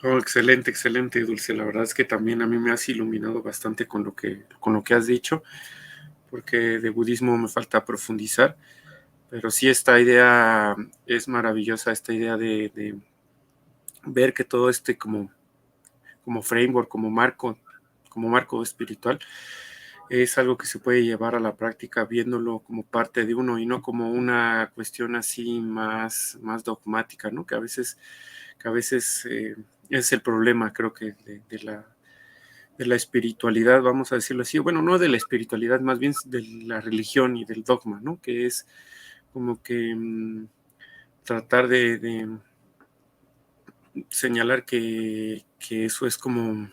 Oh, excelente, excelente, Dulce. La verdad es que también a mí me has iluminado bastante con lo que has dicho, porque de budismo me falta profundizar, pero sí esta idea es maravillosa, esta idea de ver que todo este como framework, como marco espiritual, es algo que se puede llevar a la práctica viéndolo como parte de uno y no como una cuestión así más dogmática, ¿no? Que a veces es el problema, creo que de la espiritualidad, vamos a decirlo así, bueno, no de la espiritualidad, más bien de la religión y del dogma, ¿no? Que es como que tratar de señalar que eso es como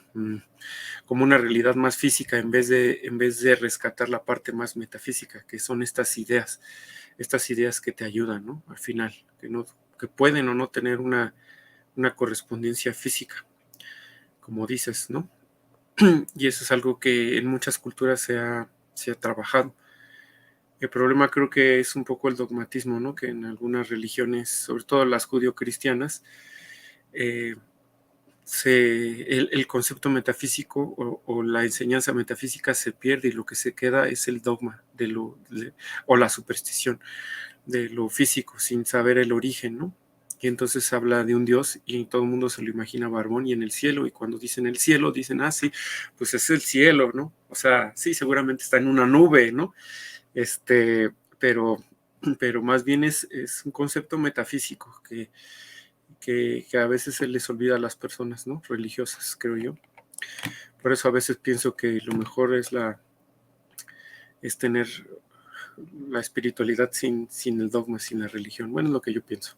una realidad más física en vez de rescatar la parte más metafísica, que son estas ideas que te ayudan, ¿no? Al final, que pueden o no tener una correspondencia física, como dices, ¿no? Y eso es algo que en muchas culturas se ha trabajado. El problema creo que es un poco el dogmatismo, ¿no? Que en algunas religiones, sobre todo las judio-cristianas, eh, el concepto metafísico o la enseñanza metafísica se pierde y lo que se queda es el dogma o la superstición de lo físico sin saber el origen, ¿no? Y entonces habla de un Dios y todo el mundo se lo imagina barbón y en el cielo, y cuando dicen el cielo, dicen, ah, sí, pues es el cielo, ¿no? O sea, sí, seguramente está en una nube, ¿no? Este, pero, pero más bien es un concepto metafísico que a veces se les olvida a las personas, ¿no? Religiosas, creo yo. Por eso a veces pienso que lo mejor es tener la espiritualidad sin el dogma, sin la religión. Bueno, es lo que yo pienso.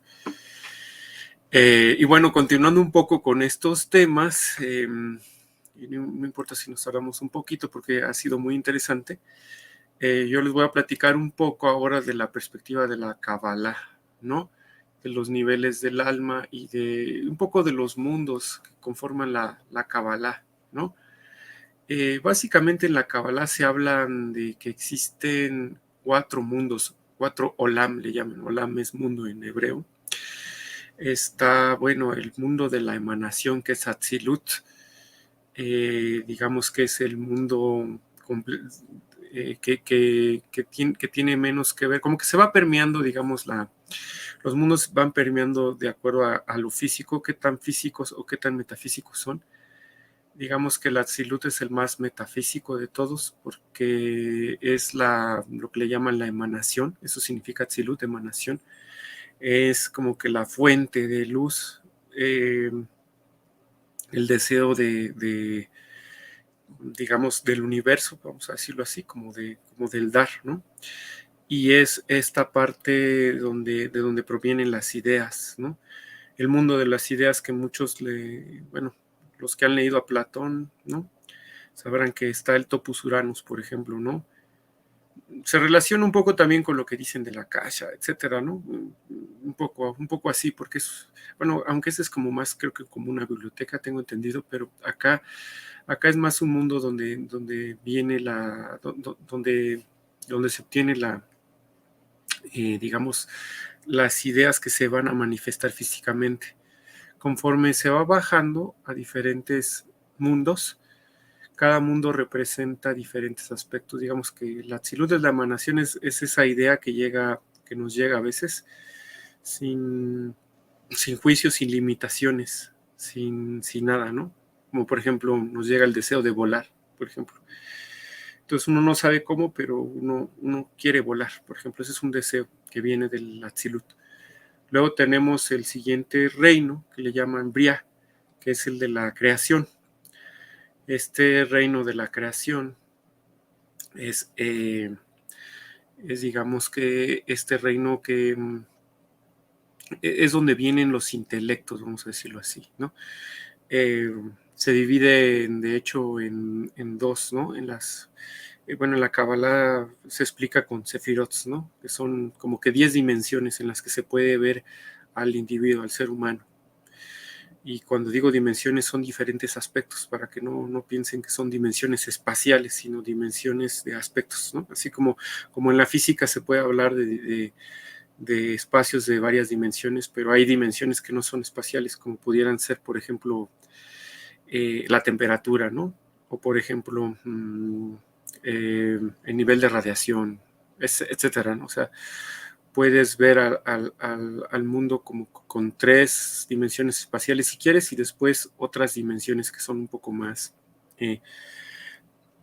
Y bueno, continuando un poco con estos temas, y no importa si nos tardamos un poquito porque ha sido muy interesante, yo les voy a platicar un poco ahora de la perspectiva de la Kabbalah, ¿no? De los niveles del alma y de un poco de los mundos que conforman la Kabbalah, ¿no? Básicamente en la Kabbalah se hablan de que existen cuatro mundos, cuatro olam le llaman, olam es mundo en hebreo. Está, bueno, el mundo de la emanación que es Atzilut, digamos que es el mundo que tiene menos que ver, como que se va permeando, digamos, los mundos van permeando de acuerdo a lo físico, qué tan físicos o qué tan metafísicos son. Digamos que el Atzilut es el más metafísico de todos porque es lo que le llaman la emanación, eso significa Atzilut, emanación, es como que la fuente de luz, el deseo digamos, del universo, vamos a decirlo así, como del dar, ¿no? Y es esta parte de donde provienen las ideas, ¿no? El mundo de las ideas que bueno, los que han leído a Platón, ¿no? Sabrán que está el Topus Uranus, por ejemplo, ¿no? Se relaciona un poco también con lo que dicen de la Kasha, etcétera, ¿no? Un poco así, porque bueno, aunque ese es como más, creo que como una biblioteca, tengo entendido, pero acá es más un mundo donde viene donde se obtiene digamos, las ideas que se van a manifestar físicamente. Conforme se va bajando a diferentes mundos, cada mundo representa diferentes aspectos. Digamos que la Atzilut de la emanación es esa idea que nos llega a veces sin juicios, sin limitaciones, sin nada, ¿no? Como por ejemplo nos llega el deseo de volar, por ejemplo. Entonces uno no sabe cómo, pero uno quiere volar, por ejemplo. Ese es un deseo que viene del Atzilut. Luego tenemos el siguiente reino que le llaman Bria, que es el de la creación. Este reino de la creación es, es digamos que este reino que es donde vienen los intelectos, vamos a decirlo así, ¿no? Eh, Se divide, de hecho, en dos, ¿no? Bueno, en la Kabbalah se explica con Sefirot, ¿no? Que son como que 10 dimensiones en las que se puede ver al individuo, al ser humano. Y cuando digo dimensiones son diferentes aspectos, para que no piensen que son dimensiones espaciales, sino dimensiones de aspectos, ¿no? Así como en la física se puede hablar de espacios de varias dimensiones, pero hay dimensiones que no son espaciales, como pudieran ser, por ejemplo, la temperatura, ¿no? O, por ejemplo, el nivel de radiación, etcétera, ¿no? O sea, puedes ver al mundo como con 3 dimensiones espaciales si quieres, y después otras dimensiones que son un poco más,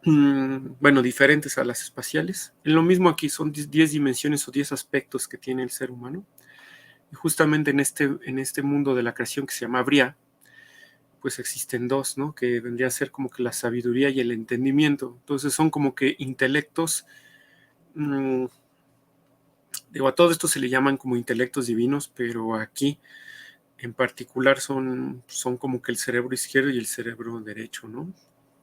bueno, diferentes a las espaciales. Lo mismo aquí, son 10 dimensiones o 10 aspectos que tiene el ser humano. Y justamente en este mundo de la creación que se llama Bria, pues existen 2, ¿no? Que vendría a ser como que la sabiduría y el entendimiento. Entonces son como que intelectos, digo, a todo esto se le llaman como intelectos divinos, pero aquí en particular son como que el cerebro izquierdo y el cerebro derecho, ¿no?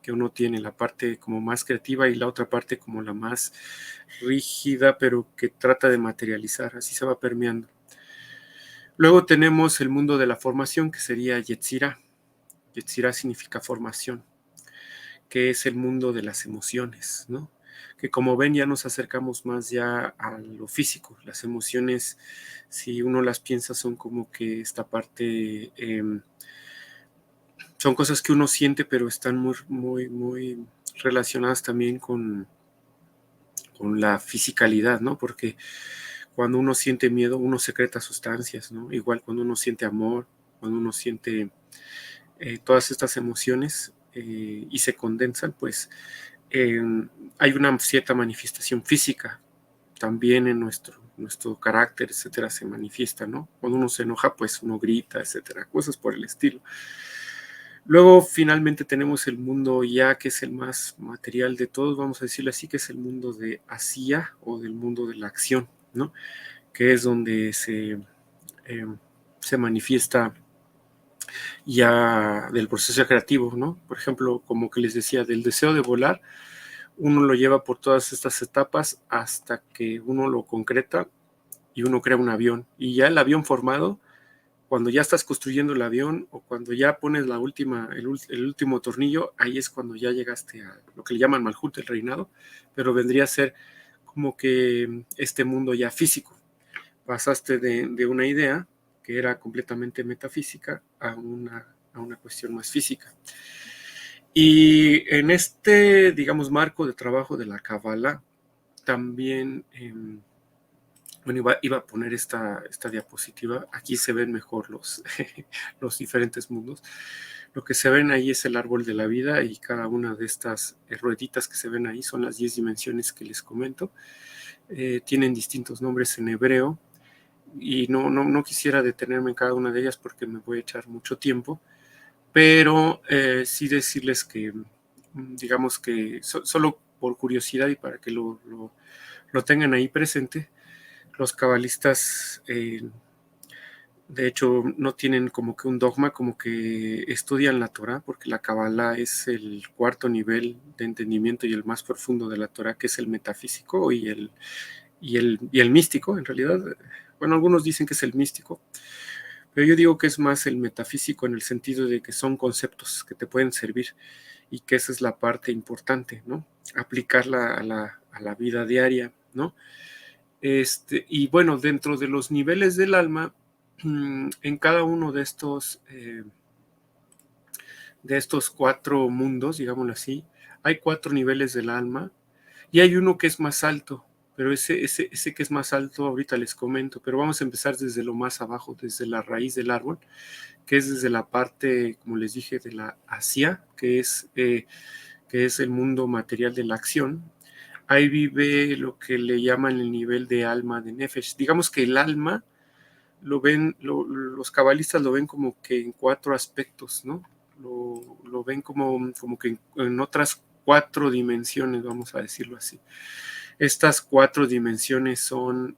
Que uno tiene la parte como más creativa y la otra parte como la más rígida, pero que trata de materializar, así se va permeando. Luego tenemos el mundo de la formación, que sería Yetzirah. Yetzirah significa formación, que es el mundo de las emociones, ¿no? Que como ven ya nos acercamos más ya a lo físico. Las emociones, si uno las piensa, son como que esta parte, son cosas que uno siente, pero están muy relacionadas también con la fisicalidad, ¿no? Porque cuando uno siente miedo, uno secreta sustancias, ¿no? Igual cuando uno siente amor, cuando uno siente todas estas emociones y se condensan, pues eh, hay una cierta manifestación física también en nuestro carácter, etcétera, se manifiesta, ¿no? Cuando uno se enoja, pues uno grita, etcétera, cosas por el estilo. Luego, finalmente, tenemos el mundo ya que es el más material de todos, vamos a decirlo así, que es el mundo de Asia o del mundo de la acción, ¿no? Que es donde se manifiesta ya del proceso creativo, ¿no? Por ejemplo, como que les decía, del deseo de volar, uno lo lleva por todas estas etapas hasta que uno lo concreta y uno crea un avión. Y ya el avión formado, cuando ya estás construyendo el avión o cuando ya pones el último tornillo, ahí es cuando ya llegaste a lo que le llaman Malhut, el reinado, pero vendría a ser como que este mundo ya físico. Pasaste de una idea que era completamente metafísica a una cuestión más física. Y en este, digamos, marco de trabajo de la Kabbalah, también, bueno, iba a poner esta diapositiva. Aquí se ven mejor los diferentes mundos. Lo que se ven ahí es el árbol de la vida y cada una de estas rueditas que se ven ahí son las 10 dimensiones que les comento. Tienen distintos nombres en hebreo y no quisiera detenerme en cada una de ellas porque me voy a echar mucho tiempo, pero sí decirles que, digamos que solo por curiosidad y para que lo tengan ahí presente, los cabalistas, de hecho, no tienen como que un dogma, como que estudian la Torah, porque la Kabbalah es el cuarto nivel de entendimiento y el más profundo de la Torah, que es el metafísico y el místico, en realidad. Bueno, algunos dicen que es el místico, pero yo digo que es más el metafísico en el sentido de que son conceptos que te pueden servir y que esa es la parte importante, ¿no? Aplicarla a la vida diaria, ¿no? Y bueno, dentro de los niveles del alma, en cada uno de estos 4 mundos, digámoslo así, hay 4 niveles del alma y hay uno que es más alto, pero ese que es más alto ahorita les comento, pero vamos a empezar desde lo más abajo, desde la raíz del árbol, que es desde la parte, como les dije, de la Asia, que es el mundo material de la acción. Ahí vive lo que le llaman el nivel de alma de Nefesh. Digamos que el alma los cabalistas lo ven como que en 4 aspectos, ¿no? Lo ven como que en otras 4 dimensiones, vamos a decirlo así. Estas 4 dimensiones son,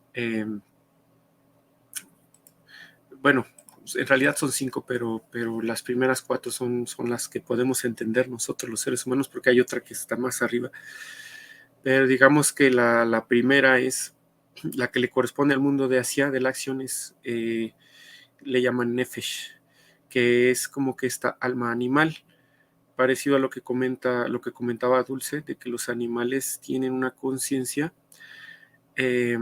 bueno, en realidad son 5, pero las primeras 4 son las que podemos entender nosotros los seres humanos, porque hay otra que está más arriba. Pero digamos que la primera es la que le corresponde al mundo de Asia, de la acción, le llaman Nefesh, que es como que esta alma animal, parecido a lo que comentaba Dulce, de que los animales tienen una conciencia, eh,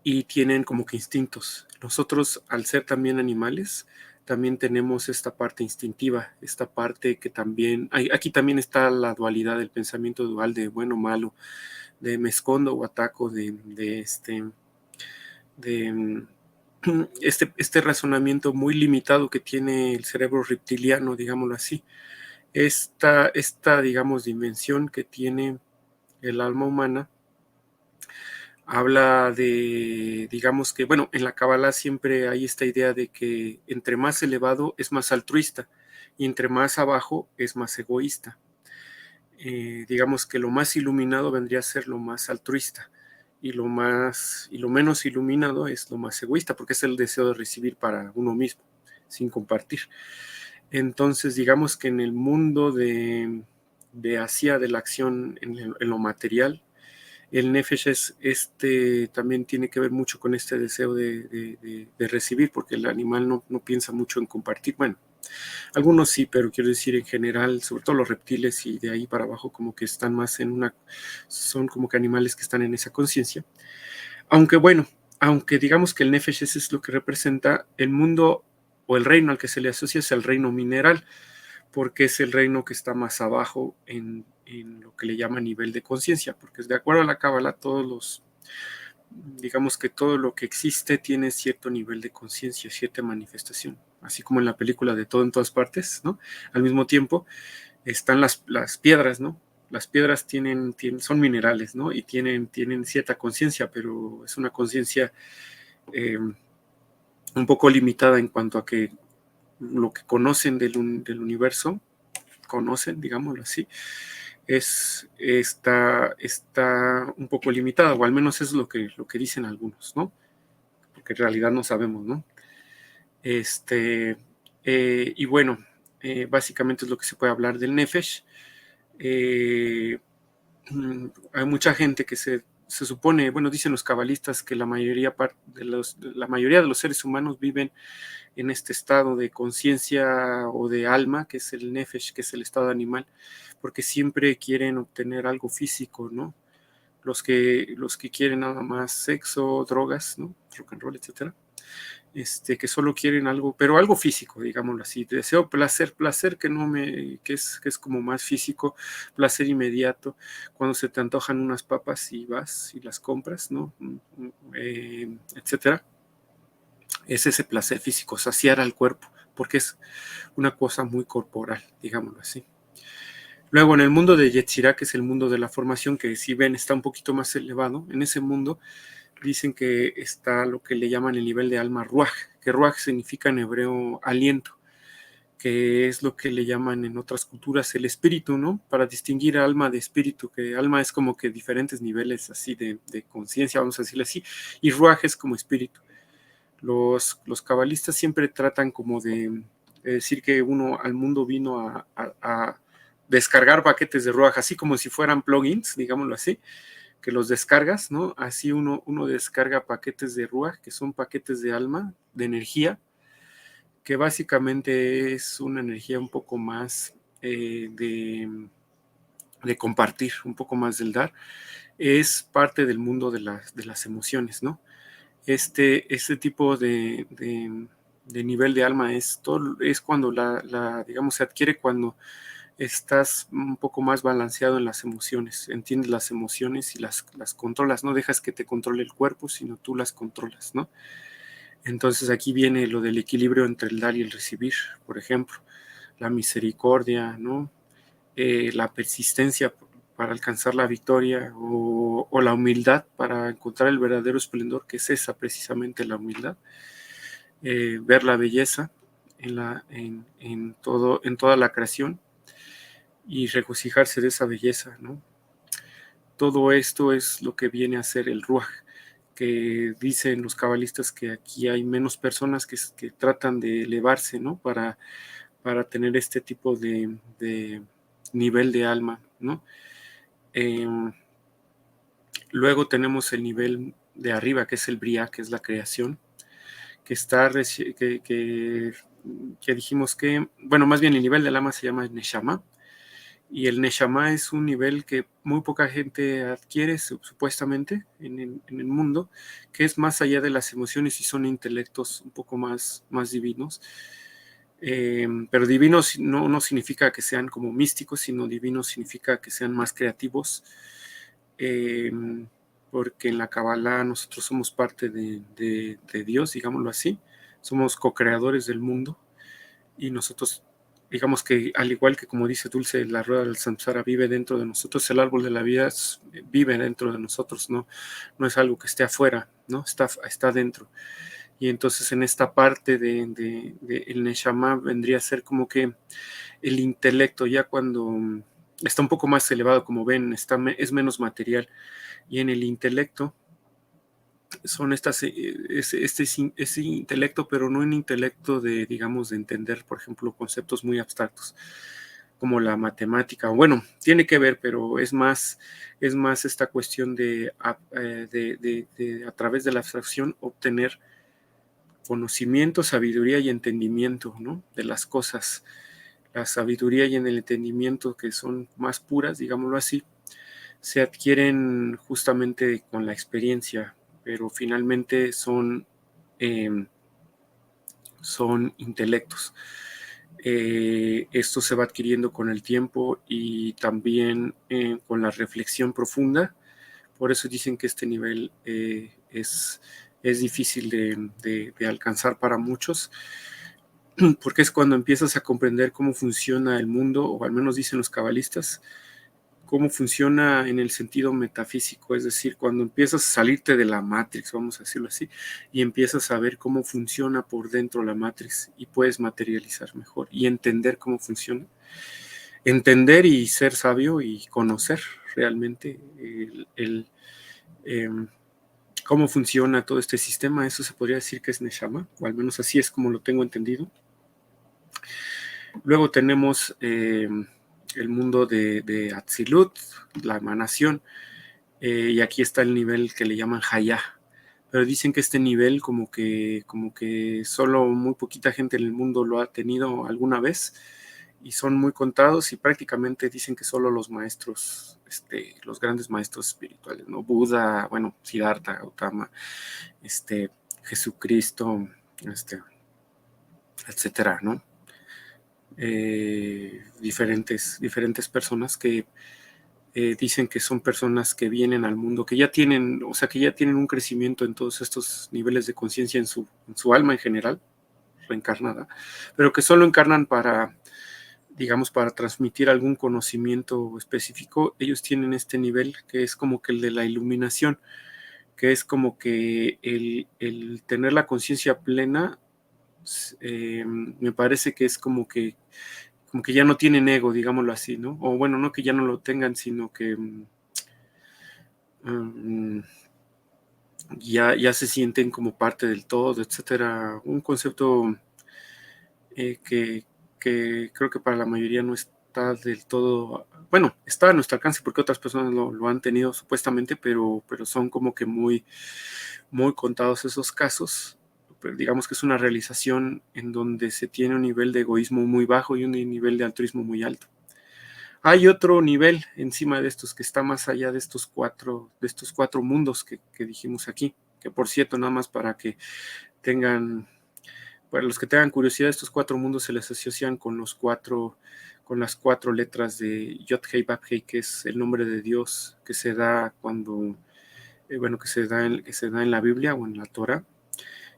y tienen como que instintos. Nosotros, al ser también animales, también tenemos esta parte instintiva, esta parte que también, aquí también está la dualidad, del pensamiento dual de bueno o malo, de me escondo o ataco, de este razonamiento muy limitado que tiene el cerebro reptiliano, digámoslo así. Esta, digamos, dimensión que tiene el alma humana habla de, digamos que, bueno, en la Kabbalah siempre hay esta idea de que entre más elevado es más altruista y entre más abajo es más egoísta. Digamos que lo más iluminado vendría a ser lo más altruista y lo menos iluminado es lo más egoísta, porque es el deseo de recibir para uno mismo, sin compartir. Entonces, digamos que en el mundo de Asia, de la acción en lo material, el nefesh también tiene que ver mucho con este deseo de recibir, porque el animal no piensa mucho en compartir. Bueno, algunos sí, pero quiero decir en general, sobre todo los reptiles y de ahí para abajo, como que están más son como que animales que están en esa conciencia. Aunque bueno, aunque digamos que el nefesh es lo que representa el mundo o el reino al que se le asocia es el reino mineral, porque es el reino que está más abajo en lo que le llama nivel de conciencia, porque de acuerdo a la Cábala, digamos que todo lo que existe tiene cierto nivel de conciencia, cierta manifestación, así como en la película de Todo en todas partes, ¿no? Al mismo tiempo están las piedras, ¿no? Las piedras son minerales, ¿no? Y tienen cierta conciencia, pero es una conciencia un poco limitada en cuanto a que lo que conocen del universo, digámoslo así, está un poco limitada, o al menos es lo que dicen algunos, ¿no? Porque en realidad no sabemos, ¿no? Y bueno, básicamente es lo que se puede hablar del Nefesh. Hay mucha gente que se supone, bueno, dicen los cabalistas que la mayoría de los seres humanos viven en este estado de conciencia o de alma, que es el nefesh, que es el estado animal, porque siempre quieren obtener algo físico, ¿no? Los que quieren nada más sexo, drogas, ¿no? Rock and roll, etcétera. Que solo quieren algo, pero algo físico, digámoslo así. Deseo placer que es como más físico, placer inmediato, cuando se te antojan unas papas y vas y las compras, ¿no? Etcétera. Es ese placer físico, saciar al cuerpo, porque es una cosa muy corporal, digámoslo así. Luego, en el mundo de Yetzirah, que es el mundo de la formación, que si ven está un poquito más elevado, en ese mundo dicen que está lo que le llaman el nivel de alma ruaj, que ruaj significa en hebreo aliento, que es lo que le llaman en otras culturas el espíritu, ¿no? Para distinguir alma de espíritu, que alma es como que diferentes niveles así de conciencia, vamos a decirlo así, y ruaj es como espíritu. Los cabalistas siempre tratan como de decir que uno al mundo vino a descargar paquetes de ruaj, así como si fueran plugins, digámoslo así, que los descargas, ¿no? Así uno descarga paquetes de ruaj, que son paquetes de alma, de energía, que básicamente es una energía un poco más de compartir, un poco más del dar. Es parte del mundo de las emociones, ¿no? Este tipo de nivel de alma es cuando digamos, se adquiere cuando estás un poco más balanceado en las emociones, entiendes las emociones y las controlas, no dejas que te controle el cuerpo, sino tú las controlas, ¿no? Entonces aquí viene lo del equilibrio entre el dar y el recibir, por ejemplo, la misericordia, ¿no? La persistencia para alcanzar la victoria o la humildad para encontrar el verdadero esplendor, que es esa precisamente la humildad, ver la belleza en toda la creación y regocijarse de esa belleza, ¿no? Todo esto es lo que viene a ser el Ruaj, que dicen los cabalistas que aquí hay menos personas que tratan de elevarse, ¿no? Para tener este tipo de nivel de alma, ¿no? Eh, Luego tenemos el nivel de arriba, que es el Briah, que es la creación, que está, que dijimos que, bueno, más bien el nivel del alma se llama Neshama, Y el Neshama es un nivel que muy poca gente adquiere, supuestamente, en el mundo, que es más allá de las emociones y son intelectos un poco más divinos. Pero divinos no significa que sean como místicos, sino divinos significa que sean más creativos, eh, porque en la Kabbalah nosotros somos parte de Dios, digámoslo así, somos co-creadores del mundo y nosotros, digamos que al igual que como dice Dulce, la rueda del samsara vive dentro de nosotros, el árbol de la vida vive dentro de nosotros, no es algo que esté afuera, ¿no? Está dentro. Y entonces en esta parte de el Neshama vendría a ser como que el intelecto, ya cuando está un poco más elevado, como ven, es menos material. Y en el intelecto son ese intelecto, pero no un intelecto de, digamos, de entender, por ejemplo, conceptos muy abstractos, como la matemática. Bueno, tiene que ver, pero es más esta cuestión de a través de la abstracción obtener conocimiento, sabiduría y entendimiento, ¿no? De las cosas. La sabiduría y el entendimiento, que son más puras, digámoslo así, se adquieren justamente con la experiencia, pero finalmente eh, son intelectos. Esto se va adquiriendo con el tiempo y también con la reflexión profunda. Por eso dicen que este nivel es difícil de alcanzar para muchos, porque es cuando empiezas a comprender cómo funciona el mundo, o al menos dicen los cabalistas, cómo funciona en el sentido metafísico, es decir, cuando empiezas a salirte de la Matrix, vamos a decirlo así, y empiezas a ver cómo funciona por dentro la Matrix y puedes materializar mejor y entender cómo funciona. Entender y ser sabio y conocer realmente eh, cómo funciona todo este sistema, eso se podría decir que es Neshama, o al menos así es como lo tengo entendido. Luego tenemos el mundo de Atzilut, la emanación, y aquí está el nivel que le llaman Hayá. Pero dicen que este nivel como que solo muy poquita gente en el mundo lo ha tenido alguna vez y son muy contados y prácticamente dicen que solo los maestros, los grandes maestros espirituales, ¿no? Buda, bueno, Siddhartha, Gautama, Jesucristo, etcétera, ¿no? Diferentes personas que dicen que son personas que vienen al mundo, que ya tienen, o sea, que ya tienen un crecimiento en todos estos niveles de conciencia en su alma en general, reencarnada, pero que solo encarnan para, digamos, para transmitir algún conocimiento específico. Ellos tienen este nivel que es como que el de la iluminación, que es como que el tener la conciencia plena, me parece que es como que ya no tienen ego, digámoslo así, ¿no? O bueno, no que ya no lo tengan, sino que um, ya se sienten como parte del todo, etcétera. Un concepto que creo que para la mayoría no está del todo, bueno, está a nuestro alcance porque otras personas lo han tenido supuestamente, pero son como que muy contados esos casos. Pero digamos que es una realización en donde se tiene un nivel de egoísmo muy bajo y un nivel de altruismo muy alto. Hay otro nivel encima de estos que está más allá de estos cuatro mundos que dijimos aquí, que por cierto, nada más para los que tengan curiosidad, estos cuatro mundos se les asocian con las cuatro letras de Yod-Hei Vav-Hei, que es el nombre de Dios que se da que se da en la Biblia o en la Torah,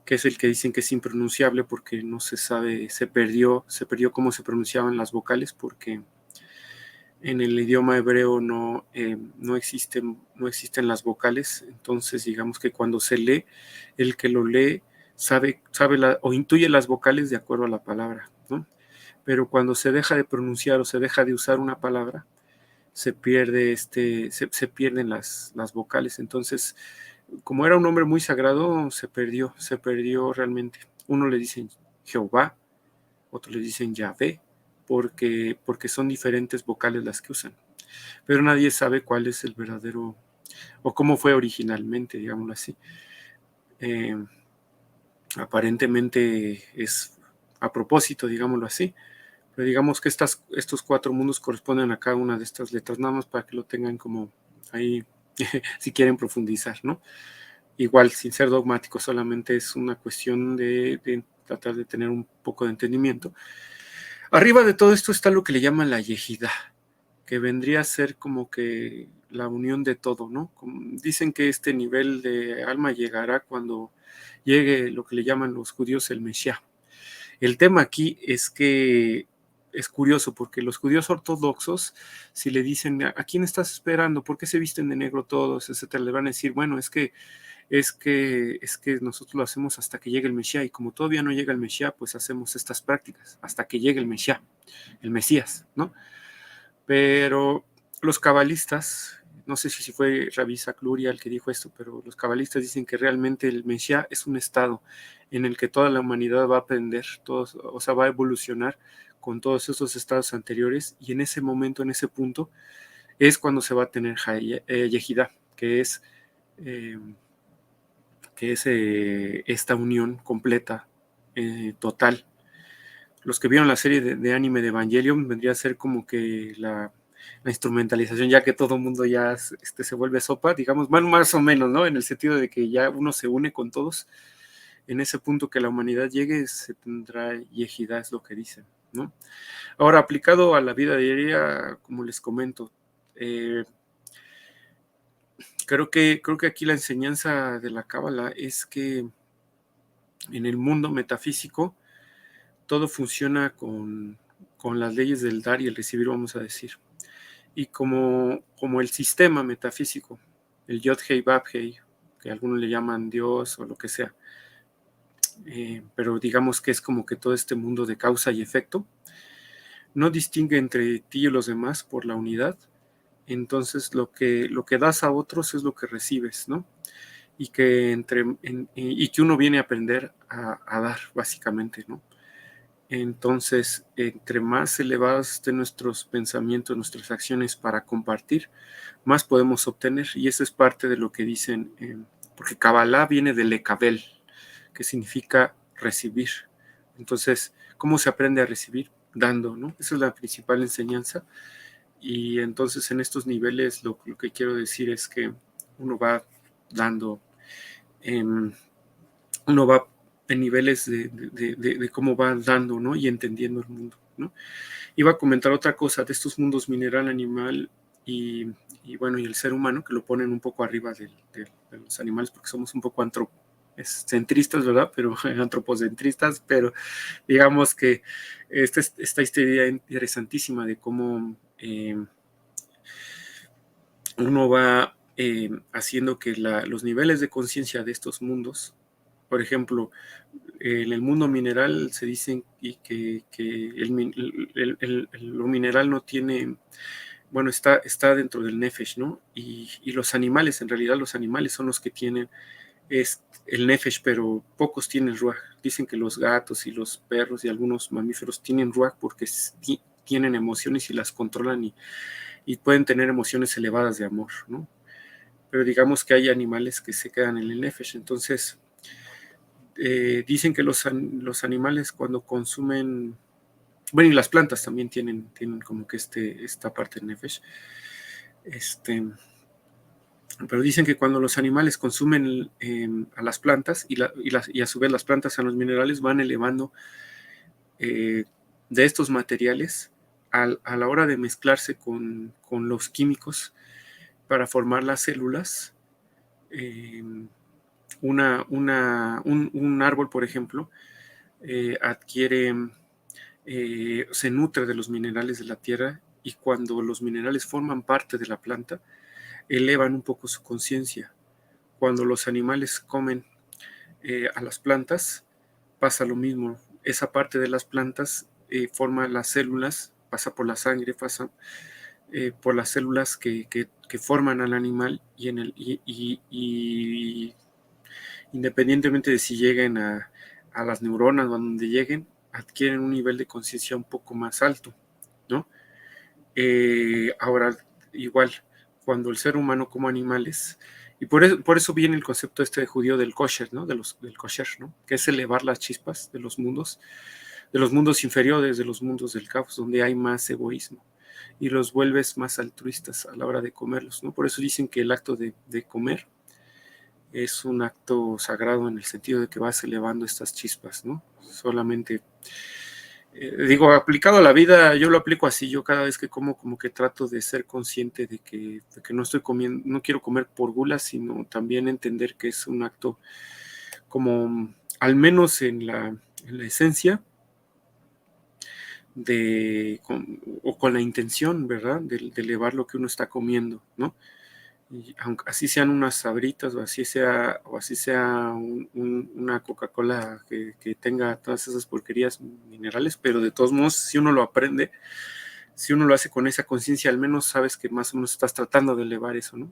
que es el que dicen que es impronunciable porque no se sabe, se perdió cómo se pronunciaban las vocales porque en el idioma hebreo no existen las vocales, entonces digamos que cuando se lee, el que lo lee sabe o intuye las vocales de acuerdo a la palabra, ¿no? Pero cuando se deja de pronunciar o se deja de usar una palabra, se pierden las vocales. Entonces, como era un nombre muy sagrado, se perdió realmente. Uno le dicen Jehová, otros le dicen Yahvé, porque son diferentes vocales las que usan. Pero nadie sabe cuál es el verdadero, o cómo fue originalmente, digámoslo así. Eh, Aparentemente es a propósito, digámoslo así, Pero digamos que estos 4 mundos corresponden a cada una de estas letras, nada más para que lo tengan como ahí, si quieren profundizar, ¿no? Igual, sin ser dogmático, solamente es una cuestión de tratar de tener un poco de entendimiento. Arriba de todo esto está lo que le llaman la yejidá, que vendría a ser como que la unión de todo, ¿no? Dicen que este nivel de alma llegará cuando llegue lo que le llaman los judíos el Mesías. El tema aquí es que es curioso porque los judíos ortodoxos, si le dicen, ¿a quién estás esperando? ¿Por qué se visten de negro todos? Etcétera, le van a decir, bueno, es que nosotros lo hacemos hasta que llegue el Mesías, y como todavía no llega el Mesías, pues hacemos estas prácticas hasta que llegue el Mesías, el Mesías, ¿no? Pero los cabalistas, no sé si fue Rabbi Isaac Luria el que dijo esto, pero los cabalistas dicen que realmente el Mesías es un estado en el que toda la humanidad va a aprender, o sea, va a evolucionar con todos esos estados anteriores, y en ese momento, en ese punto, es cuando se va a tener Yehidá, eh, que es esta unión completa, total. Los que vieron la serie de anime de Evangelion vendría a ser como que la instrumentalización, ya que todo el mundo ya se vuelve sopa, digamos, más o menos, ¿no? En el sentido de que ya uno se une con todos. En ese punto que la humanidad llegue, se tendrá yejidá, es lo que dicen, ¿no? Ahora, aplicado a la vida diaria, como les comento, creo que aquí la enseñanza de la Cábala es que en el mundo metafísico todo funciona con las leyes del dar y el recibir, vamos a decir. Y como el sistema metafísico, el Yod-Hei Bab-Hei, que algunos le llaman Dios o lo que sea, pero digamos que es como que todo este mundo de causa y efecto, no distingue entre ti y los demás por la unidad. Entonces lo que das a otros es lo que recibes, ¿no? Y que uno viene a aprender a dar, básicamente, ¿no? Entonces, entre más elevados estén nuestros pensamientos, nuestras acciones para compartir, más podemos obtener. Y eso es parte de lo que dicen, porque Kabbalah viene de Lekabel, que significa recibir. Entonces, ¿cómo se aprende a recibir? Dando, ¿no? Esa es la principal enseñanza. Y entonces en estos niveles lo que quiero decir es que uno va dando, uno va en niveles de cómo va dando, ¿no? Y entendiendo el mundo, ¿no? Iba a comentar otra cosa de estos mundos mineral, animal y bueno, y el ser humano, que lo ponen un poco arriba de los animales, porque somos un poco centristas, ¿verdad? Pero antropocentristas, pero digamos que esta idea interesantísima de cómo uno va haciendo que los niveles de conciencia de estos mundos, por ejemplo, en el mundo mineral se dice que lo mineral no tiene, bueno, está dentro del nefesh, ¿no? Y los animales, en realidad los animales son los que tienen el nefesh, pero pocos tienen ruach. Dicen que los gatos y los perros y algunos mamíferos tienen ruach porque tienen emociones y las controlan y pueden tener emociones elevadas de amor, ¿no? Pero digamos que hay animales que se quedan en el nefesh. Entonces, dicen que los animales cuando consumen, bueno, y las plantas también tienen como que esta parte del nefesh, pero dicen que cuando los animales consumen a las plantas y a su vez las plantas a los minerales, van elevando de estos materiales a la hora de mezclarse con los químicos para formar las células. Un árbol, por ejemplo, se nutre de los minerales de la tierra, y cuando los minerales forman parte de la planta, elevan un poco su conciencia. Cuando los animales comen a las plantas, pasa lo mismo. Esa parte de las plantas forma las células, pasa por la sangre, pasa por las células que forman al animal, y independientemente de si lleguen a las neuronas o a donde lleguen, adquieren un nivel de conciencia un poco más alto, ¿no? Ahora, igual, cuando el ser humano come animales, y por eso viene el concepto de judío del kosher, ¿no? Del kosher, ¿no? Que es elevar las chispas de los mundos, de los mundos inferiores, de los mundos del caos, donde hay más egoísmo, y los vuelves más altruistas a la hora de comerlos, ¿no? Por eso dicen que el acto de comer es un acto sagrado en el sentido de que vas elevando estas chispas, ¿no? Solamente, digo, aplicado a la vida, yo lo aplico así. Yo cada vez que como que trato de ser consciente de que no estoy comiendo, no quiero comer por gula, sino también entender que es un acto como, al menos en la esencia, o con la intención, ¿verdad?, de elevar lo que uno está comiendo, ¿no? Y aunque así sean unas sabritas, o así sea una Coca-Cola que tenga todas esas porquerías minerales, pero de todos modos, si uno lo aprende, si uno lo hace con esa conciencia, al menos sabes que más o menos estás tratando de elevar eso, ¿no?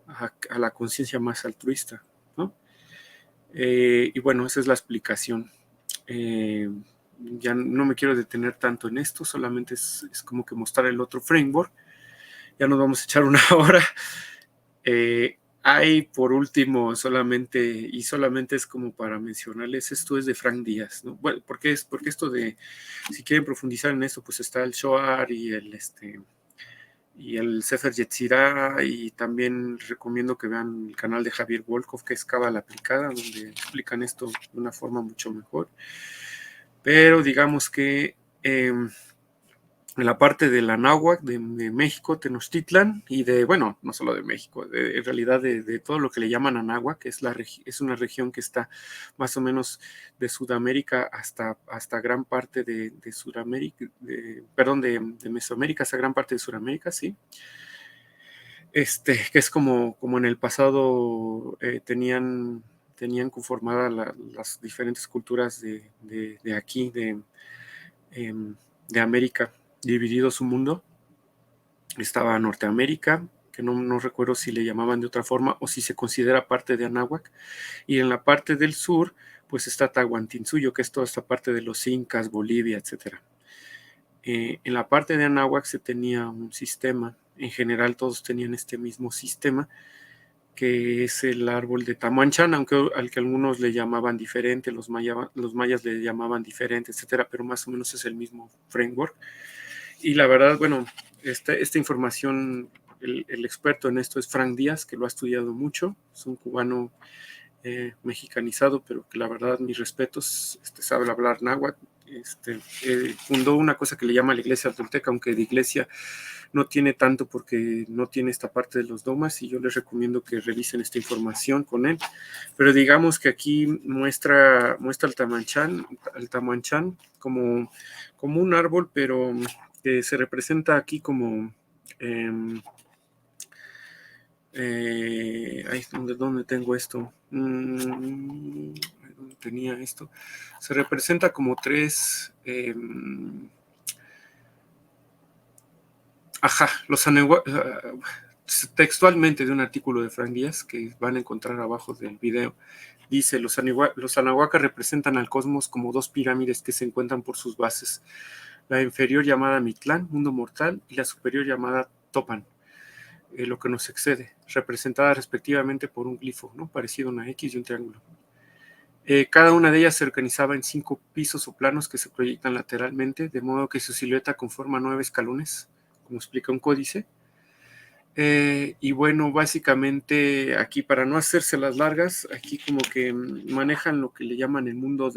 A la conciencia más altruista, ¿no? Y bueno, esa es la explicación. Ya no me quiero detener tanto en esto, solamente es como que mostrar el otro framework. Ya nos vamos a echar una hora. Hay por último solamente es como para mencionarles, esto es de Frank Díaz, ¿no? Bueno, porque esto de, si quieren profundizar en esto, pues está el Shoar y el Sefer Yetzirah, y también recomiendo que vean el canal de Javier Volkov, que es Cábala Aplicada, donde explican esto de una forma mucho mejor. Pero digamos que en la parte de la náhuatl de México, Tenochtitlan, y bueno, no solo de México, en realidad de todo lo que le llaman Anáhuac, que es una región que está más o menos de Sudamérica hasta gran parte de Sudamérica, perdón, de Mesoamérica hasta gran parte de Sudamérica, sí. Que es como en el pasado tenían conformadas las diferentes culturas de aquí, de América, dividido su mundo. Estaba Norteamérica, que no recuerdo si le llamaban de otra forma o si se considera parte de Anáhuac, y en la parte del sur pues está Tahuantinsuyo, que es toda esta parte de los incas, Bolivia, etcétera. En la parte de Anáhuac se tenía un sistema, en general todos tenían este mismo sistema, que es el árbol de Tamanchán, aunque al que algunos le llamaban diferente, los mayas le llamaban diferente, etcétera, pero más o menos es el mismo framework. Y la verdad, bueno, esta información, el experto en esto es Frank Díaz, que lo ha estudiado mucho, es un cubano mexicanizado, pero que la verdad, mis respetos, sabe hablar náhuatl. Fundó una cosa que le llama la iglesia tolteca, aunque de iglesia no tiene tanto porque no tiene esta parte de los dogmas, y yo les recomiendo que revisen esta información con él. Pero digamos que aquí muestra el Tamanchán como un árbol, pero que se representa aquí como ¿dónde tengo esto? ¿Dónde tenía esto? Se representa como tres textualmente de un artículo de Frank Díaz que van a encontrar abajo del video. Dice: los anahuacas representan al cosmos como dos pirámides que se encuentran por sus bases, la inferior llamada Mictlán, mundo mortal, y la superior llamada Topan, lo que nos excede, representada respectivamente por un glifo, ¿no?, parecido a una X y un triángulo. Cada una de ellas se organizaba en 5 pisos o planos que se proyectan lateralmente, de modo que su silueta conforma 9 escalones, como explica un códice. Y bueno, básicamente aquí, para no hacerse las largas, aquí como que manejan lo que le llaman el mundo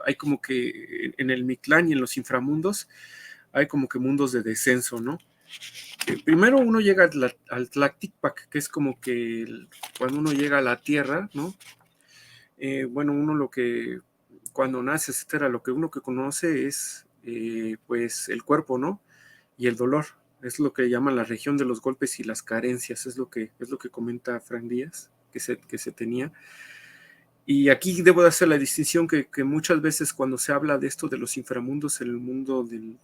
hay como que en el Mictlán y en los inframundos hay como que mundos de descenso, ¿no? Primero uno llega al Tlacticpac, que es como que cuando uno llega a la tierra, ¿no? Bueno, uno cuando nace, etcétera, lo que uno que conoce es pues el cuerpo, ¿no? Y el dolor. Es lo que llaman la región de los golpes y las carencias, es lo que comenta Frank Díaz, que se tenía. Y aquí debo de hacer la distinción que muchas veces cuando se habla de esto de los inframundos, en el mundo en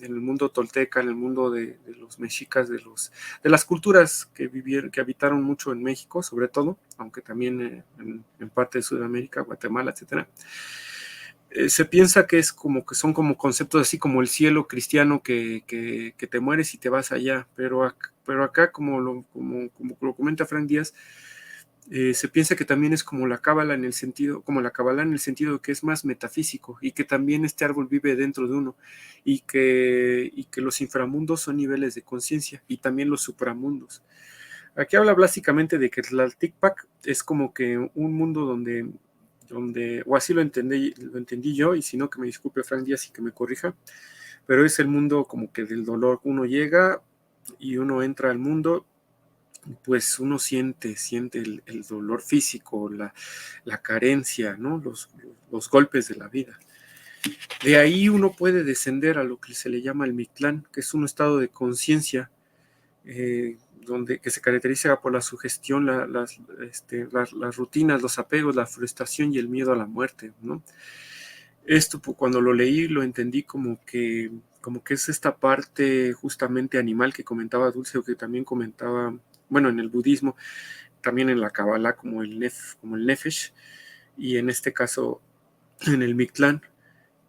el mundo tolteca, en el mundo de los mexicas, de las culturas que habitaron mucho en México, sobre todo, aunque también en parte de Sudamérica, Guatemala, etcétera, se piensa que es como que son como conceptos así como el cielo cristiano, que te mueres y te vas allá, pero acá como lo comenta Frank Díaz, Se piensa que también es como la cábala en el sentido, como la cábala en el sentido de que es más metafísico y que también este árbol vive dentro de uno y que los inframundos son niveles de conciencia y también los supramundos. Aquí habla básicamente de que Tlalticpac es como que un mundo donde o así lo entendí yo, y si no que me disculpe Frank Díaz y que me corrija, pero es el mundo como que del dolor. Uno llega y uno entra al mundo, pues uno siente el dolor físico, la carencia, ¿no? Los golpes de la vida. De ahí uno puede descender a lo que se le llama el Mictlán, que es un estado de conciencia que se caracteriza por la sugestión, las rutinas, los apegos, la frustración y el miedo a la muerte, ¿no? Esto cuando lo leí lo entendí como que es esta parte justamente animal que comentaba Dulce, o que también comentaba, bueno, en el budismo, también en la Kabbalah como el Nefesh, y en este caso en el Mictlán,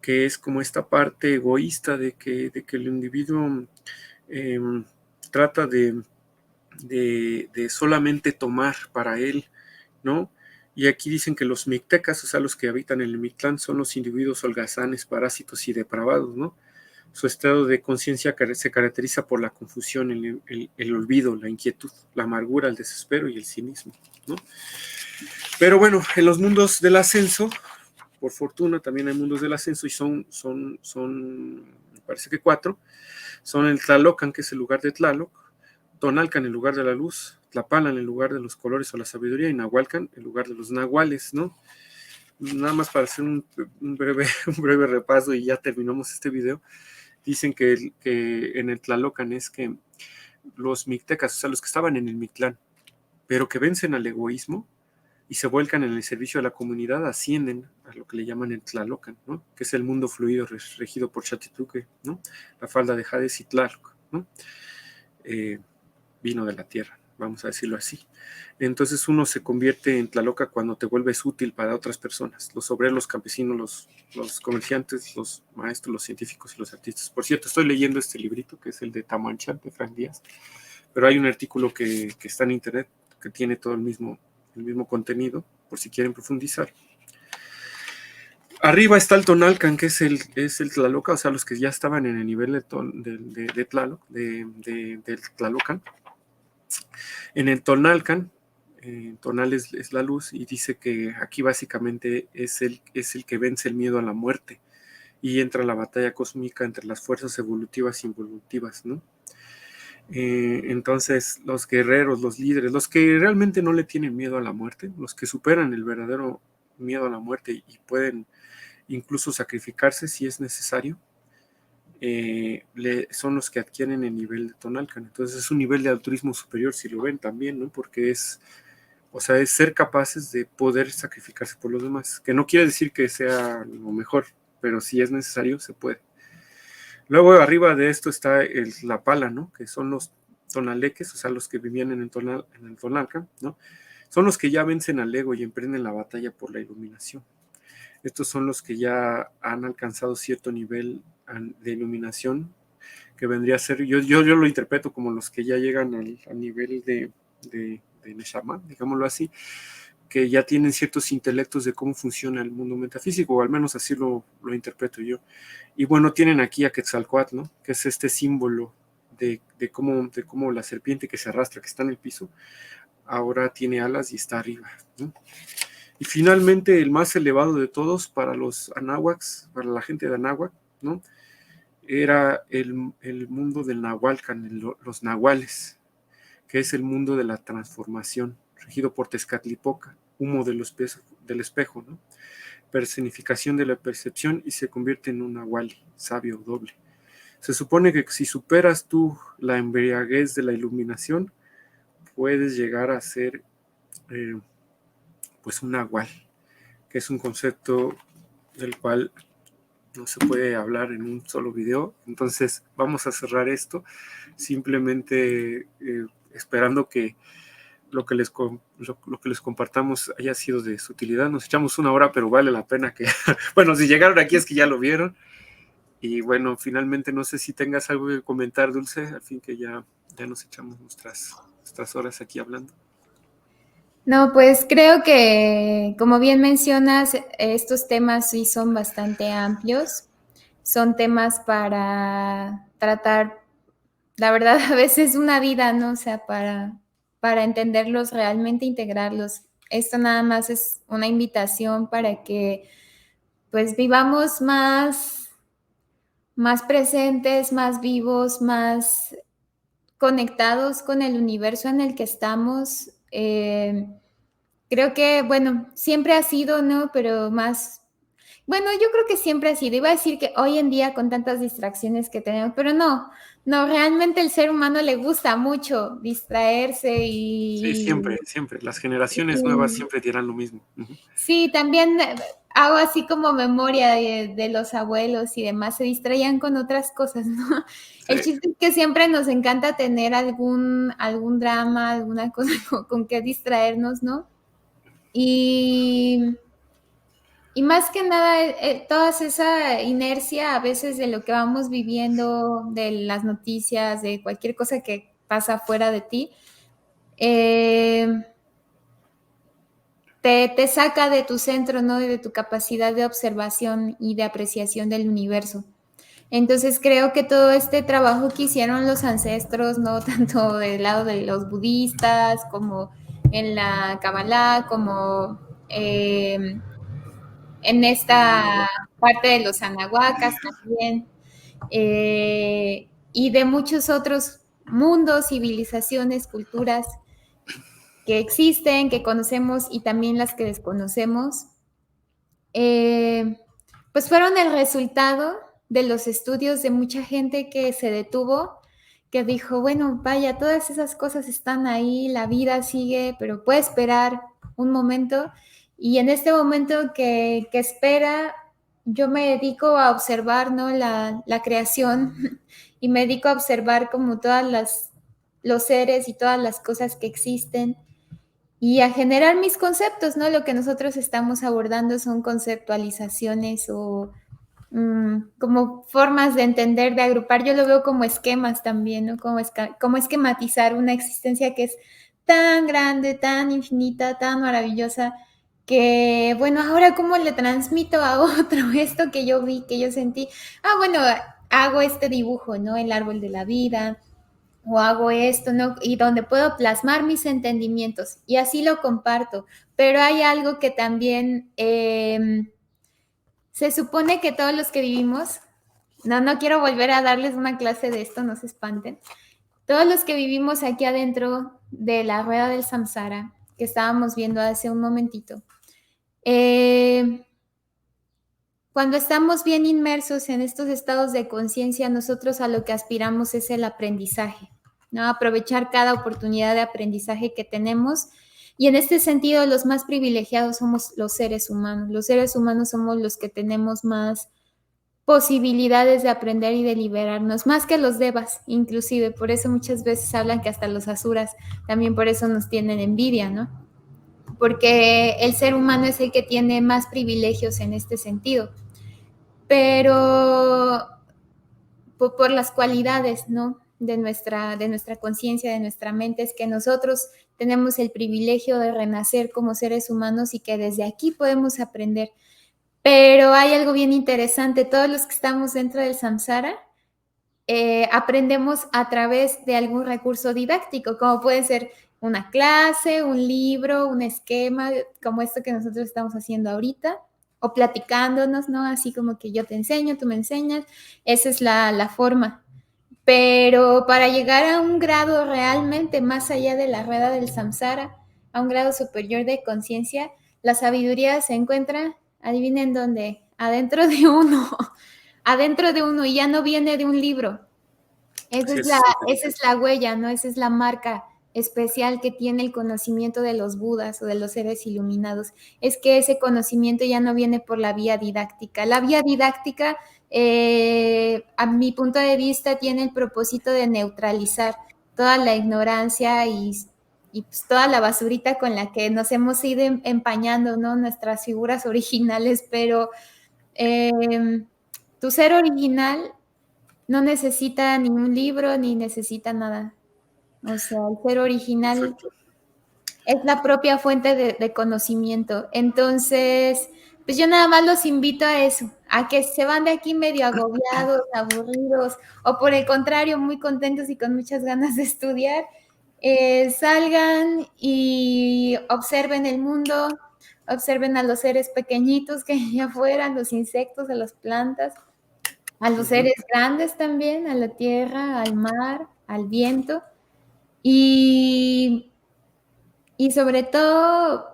que es como esta parte egoísta de que el individuo eh, trata de solamente tomar para él, ¿no? Y aquí dicen que los mixtecas, o sea, los que habitan en el Mictlán, son los individuos holgazanes, parásitos y depravados, ¿no? Su estado de conciencia se caracteriza por la confusión, el olvido, la inquietud, la amargura, el desespero y el cinismo, ¿no? Pero bueno, en los mundos del ascenso, por fortuna también hay mundos del ascenso y me parece que 4, son el Tlalocan, que es el lugar de Tlaloc, Tonalcan, el lugar de la luz, Tlapalan, el lugar de los colores o la sabiduría, y Nahualcan, el lugar de los nahuales, ¿no? Nada más para hacer un breve repaso y ya terminamos este video. Dicen que en el Tlalocan es que los mixtecas, o sea, los que estaban en el Mictlán, pero que vencen al egoísmo y se vuelcan en el servicio a la comunidad, ascienden a lo que le llaman el Tlalocan, ¿no? Que es el mundo fluido regido por Xatituque, ¿no? La falda de Hades y Tlaloc, ¿no? Vino de la tierra, vamos a decirlo así. Entonces uno se convierte en Tlaloca cuando te vuelves útil para otras personas, los obreros, los campesinos, los comerciantes, los maestros, los científicos y los artistas. Por cierto, estoy leyendo este librito que es el de Tamanchán de Frank Díaz, pero hay un artículo que está en internet que tiene todo el mismo contenido, por si quieren profundizar. Arriba está el Tonalcan, que es el Tlaloca, o sea, los que ya estaban en el nivel de Tlaloc, del Tlalocan. En el Tonalcan, tonal es la luz, y dice que aquí básicamente es el que vence el miedo a la muerte y entra la batalla cósmica entre las fuerzas evolutivas e involutivas, ¿no? Entonces, los guerreros, los líderes, los que realmente no le tienen miedo a la muerte, los que superan el verdadero miedo a la muerte y pueden incluso sacrificarse si es necesario, son los que adquieren el nivel de Tonalcan. Entonces es un nivel de altruismo superior, si lo ven también, ¿no? Porque es ser capaces de poder sacrificarse por los demás, que no quiere decir que sea lo mejor, pero si es necesario, se puede. Luego arriba de esto está la pala, ¿no? Que son los tonaleques, o sea, los que vivían en el Tonalcan, ¿no? Son los que ya vencen al ego y emprenden la batalla por la iluminación. Estos son los que ya han alcanzado cierto nivel de iluminación, que vendría a ser, yo lo interpreto como los que ya llegan al nivel de Neshama, digámoslo así, que ya tienen ciertos intelectos de cómo funciona el mundo metafísico, o al menos así lo interpreto yo. Y bueno, tienen aquí a Quetzalcóatl, ¿no? Que es este símbolo de cómo la serpiente que se arrastra, que está en el piso, ahora tiene alas y está arriba, ¿no? Y finalmente el más elevado de todos para los anáhuacs, para la gente de Anáhuac, ¿no? Era el mundo del Nahualcan, los nahuales, que es el mundo de la transformación, regido por Tezcatlipoca, humo del espejo, ¿no? Personificación de la percepción, y se convierte en un nahuali, sabio doble. Se supone que si superas tú la embriaguez de la iluminación, puedes llegar a ser pues un nahual, que es un concepto del cual no se puede hablar en un solo video. Entonces vamos a cerrar esto simplemente esperando que lo que les compartamos haya sido de su utilidad. Nos echamos una hora, pero vale la pena que bueno, si llegaron aquí es que ya lo vieron. Y bueno, finalmente no sé si tengas algo que comentar, Dulce, al fin que ya nos echamos nuestras horas aquí hablando. No, pues creo que, como bien mencionas, estos temas sí son bastante amplios. Son temas para tratar, la verdad, a veces una vida, ¿no? O sea, para entenderlos, realmente integrarlos. Esto nada más es una invitación para que pues vivamos más presentes, más vivos, más conectados con el universo en el que estamos. Creo que, bueno, siempre ha sido, ¿no? Pero más, bueno, yo creo que siempre ha sido. Iba a decir que hoy en día con tantas distracciones que tenemos, pero no, no, realmente el ser humano le gusta mucho distraerse Sí, siempre, siempre. Las generaciones nuevas y siempre dirán lo mismo. Ujú. sí, también hago así como memoria de los abuelos y demás, se distraían con otras cosas, ¿no? Sí, El chiste es que siempre nos encanta tener algún drama, alguna cosa con que distraernos, ¿no? Y, y más que nada, toda esa inercia a veces de lo que vamos viviendo, de las noticias, de cualquier cosa que pasa fuera de ti, eh, te saca de tu centro, ¿no? Y de tu capacidad de observación y de apreciación del universo. Entonces creo que todo este trabajo que hicieron los ancestros, ¿no? Tanto del lado de los budistas como en la Kabbalah, como en esta parte de los anahuacas también, y de muchos otros mundos, civilizaciones, culturas que existen, que conocemos y también las que desconocemos, eh, pues fueron el resultado de los estudios de mucha gente que se detuvo, que dijo, bueno, vaya, todas esas cosas están ahí, la vida sigue, pero puede esperar un momento. Y en este momento que espera, yo me dedico a observar, ¿no? La creación y me dedico a observar como los seres y todas las cosas que existen y a generar mis conceptos, ¿no? Lo que nosotros estamos abordando son conceptualizaciones o como formas de entender, de agrupar. Yo lo veo como esquemas también, ¿no? Como esquematizar una existencia que es tan grande, tan infinita, tan maravillosa, que, bueno, ahora cómo le transmito a otro esto que yo vi, que yo sentí. Ah, bueno, hago este dibujo, ¿no? El árbol de la vida, o hago esto, ¿no? Y donde puedo plasmar mis entendimientos y así lo comparto. Pero hay algo que también se supone que todos los que vivimos, no quiero volver a darles una clase de esto, no se espanten. Todos los que vivimos aquí adentro de la rueda del samsara, que estábamos viendo hace un momentito, eh, cuando estamos bien inmersos en estos estados de conciencia, nosotros a lo que aspiramos es el aprendizaje, ¿no? Aprovechar cada oportunidad de aprendizaje que tenemos. Y en este sentido, los más privilegiados somos los seres humanos. Los seres humanos somos los que tenemos más posibilidades de aprender y de liberarnos, más que los devas, inclusive. Por eso muchas veces hablan que hasta los asuras también por eso nos tienen envidia, ¿no? Porque el ser humano es el que tiene más privilegios en este sentido, pero por las cualidades, ¿no? De nuestra conciencia, de nuestra mente, es que nosotros tenemos el privilegio de renacer como seres humanos y que desde aquí podemos aprender. Pero hay algo bien interesante, todos los que estamos dentro del samsara, aprendemos a través de algún recurso didáctico, como puede ser una clase, un libro, un esquema, como esto que nosotros estamos haciendo ahorita, o platicándonos, ¿no? Así como que yo te enseño, tú me enseñas, esa es la forma. Pero para llegar a un grado realmente más allá de la rueda del samsara, a un grado superior de conciencia, la sabiduría se encuentra, adivinen dónde, adentro de uno, adentro de uno, y ya no viene de un libro, esa así es la, es. esa es la huella, ¿no? Esa es la marca especial que tiene el conocimiento de los budas o de los seres iluminados. Es que ese conocimiento ya no viene por la vía didáctica. La vía didáctica, a mi punto de vista, tiene el propósito de neutralizar toda la ignorancia y pues toda la basurita con la que nos hemos ido empañando, ¿no? Nuestras figuras originales, pero eh, tu ser original no necesita ningún libro ni necesita nada. O sea, el ser original Exacto. es la propia fuente de conocimiento. Entonces, pues yo nada más los invito a eso, a que se van de aquí medio agobiados, aburridos, o por el contrario, muy contentos y con muchas ganas de estudiar, salgan y observen el mundo, observen a los seres pequeñitos que hay afuera, a los insectos, a las plantas, a los seres grandes también, a la tierra, al mar, al viento, y sobre todo,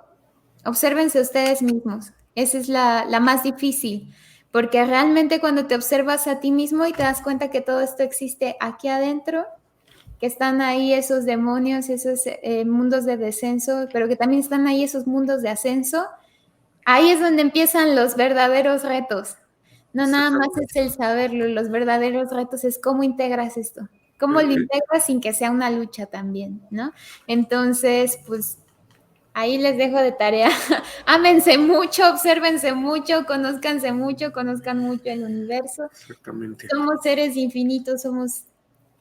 obsérvense ustedes mismos. Esa es la más difícil, porque realmente cuando te observas a ti mismo y te das cuenta que todo esto existe aquí adentro, que están ahí esos demonios, esos mundos de descenso, pero que también están ahí esos mundos de ascenso, ahí es donde empiezan los verdaderos retos. No nada más es el saberlo, los verdaderos retos es cómo integras esto, cómo lo integras sin que sea una lucha también, ¿no? Entonces, pues ahí les dejo de tarea. Ámense mucho, obsérvense mucho, conozcan mucho el universo. Exactamente. Somos seres infinitos, somos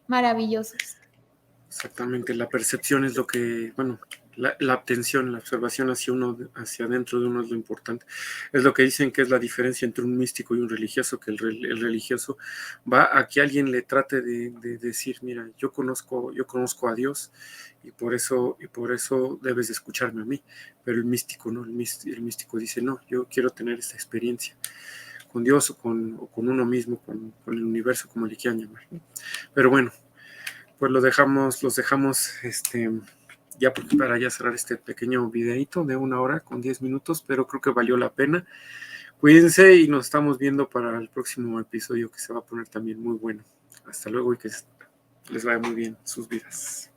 maravillosos. Exactamente, la percepción es lo que, bueno, la atención, la observación hacia uno, hacia adentro de uno es lo importante. Es lo que dicen que es la diferencia entre un místico y un religioso, que el religioso va a que alguien le trate de decir, mira, yo conozco a Dios y por eso debes de escucharme a mí. Pero el místico no, el místico dice, no, yo quiero tener esta experiencia con Dios o con uno mismo, con el universo, como le quieran llamar, ¿no? Pero bueno, pues los dejamos ya para ya cerrar este pequeño videito de 1 hora con 10 minutos, pero creo que valió la pena. Cuídense y nos estamos viendo para el próximo episodio, que se va a poner también muy bueno. Hasta luego y que les vaya muy bien sus vidas.